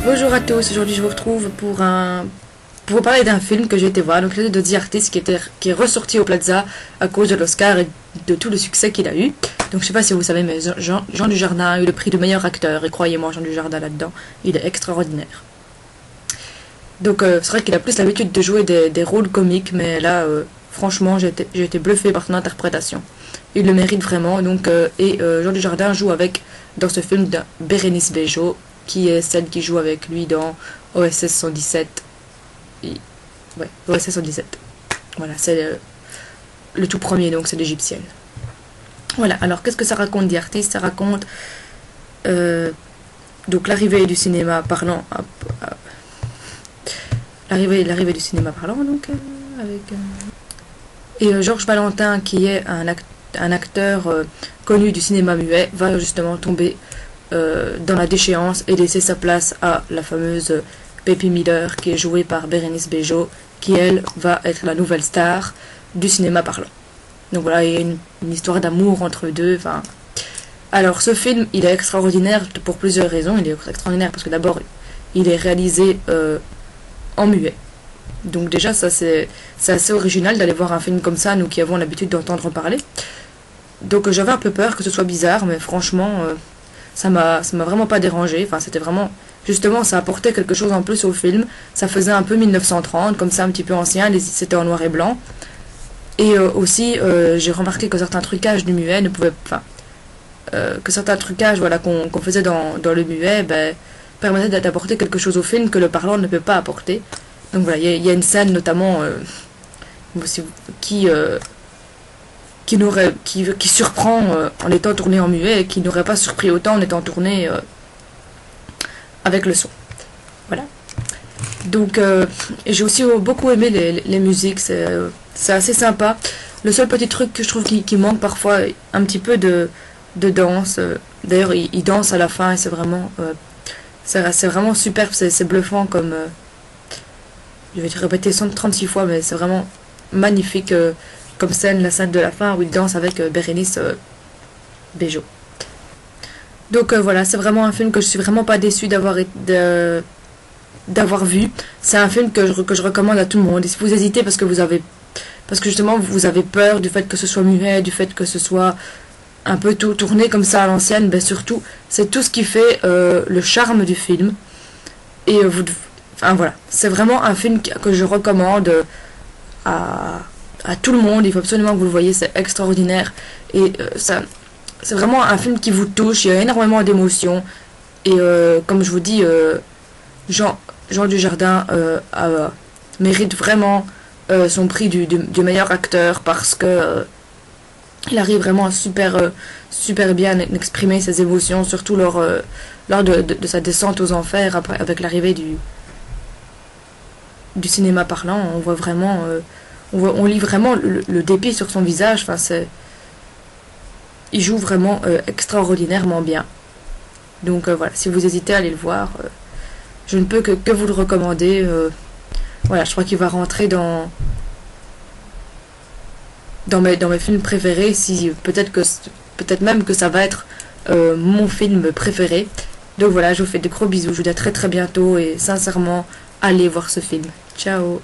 Bonjour à tous, aujourd'hui je vous retrouve pour vous parler d'un film que j'ai été voir, donc le de The Artist qui est ressorti au Plaza à cause de l'Oscar et de tout le succès qu'il a eu. Donc je sais pas si vous savez, mais Jean Dujardin a eu le prix de meilleur acteur, et croyez-moi, Jean Dujardin là-dedans, il est extraordinaire. Donc c'est vrai qu'il a plus l'habitude de jouer des rôles comiques, mais là franchement j'ai été bluffé par son interprétation. Il le mérite vraiment, donc Jean Dujardin joue dans ce film Bérénice Bejo, qui est celle qui joue avec lui dans OSS 117. Ouais, OSS 117. Voilà, c'est le tout premier, donc c'est l'égyptienne. Voilà, alors qu'est-ce que ça raconte The Artist? Ça raconte donc l'arrivée du cinéma parlant. L'arrivée du cinéma parlant, donc et Georges Valentin, qui est un acteur connu du cinéma muet, va justement tomber dans la déchéance et laisser sa place à la fameuse Pépé Miller, qui est jouée par Bérénice Bejo, qui elle va être la nouvelle star du cinéma parlant. Donc voilà, il y a une histoire d'amour entre eux deux. Enfin, alors ce film, il est extraordinaire pour plusieurs raisons. Il est extraordinaire parce que d'abord, il est réalisé en muet. Donc déjà, ça c'est assez original d'aller voir un film comme ça, nous qui avons l'habitude d'entendre parler. Donc j'avais un peu peur que ce soit bizarre, mais franchement, ça m'a vraiment pas dérangé. Enfin, c'était vraiment, justement, ça apportait quelque chose en plus au film. Ça faisait un peu 1930, comme ça, un petit peu ancien. C'était en noir et blanc. Et aussi, j'ai remarqué que certains trucages du muet ne pouvaient, enfin, que certains trucages, voilà, qu'on faisait dans le muet, ben, permettaient d'apporter quelque chose au film que le parlant ne peut pas apporter. Donc voilà, il y a une scène notamment qui surprend en étant tournée en muet et qui n'aurait pas surpris autant en étant tournée avec le son. Voilà. Donc j'ai aussi beaucoup aimé les musiques, c'est assez sympa. Le seul petit truc que je trouve qui manque parfois un petit peu de danse. D'ailleurs il danse à la fin et c'est vraiment superbe, c'est bluffant comme je vais te répéter 136 fois, mais c'est vraiment magnifique comme scène, la scène de la fin où il danse avec Bérénice Bejo. Donc voilà, c'est vraiment un film que je suis vraiment pas déçue d'avoir vu. C'est un film que je recommande à tout le monde. Et si vous hésitez parce que justement vous avez peur du fait que ce soit muet, du fait que ce soit un peu tout tourné comme ça à l'ancienne, ben surtout c'est tout ce qui fait le charme du film. Et enfin voilà, c'est vraiment un film que je recommande à tout le monde. Il faut absolument que vous le voyez, c'est extraordinaire. Et c'est vraiment un film qui vous touche, il y a énormément d'émotions. Et comme je vous dis, Jean Dujardin mérite vraiment son prix du meilleur acteur parce que il arrive vraiment à super bien exprimer ses émotions, surtout lors de sa descente aux enfers avec l'arrivée du cinéma parlant. On voit vraiment on lit vraiment le dépit sur son visage. Enfin, il joue vraiment extraordinairement bien. Donc voilà, si vous hésitez à aller le voir, je ne peux que vous le recommander. Voilà, je crois qu'il va rentrer dans mes films préférés. Peut-être même que ça va être mon film préféré. Donc voilà, je vous fais de gros bisous. Je vous dis à très très bientôt et sincèrement, allez voir ce film. Ciao.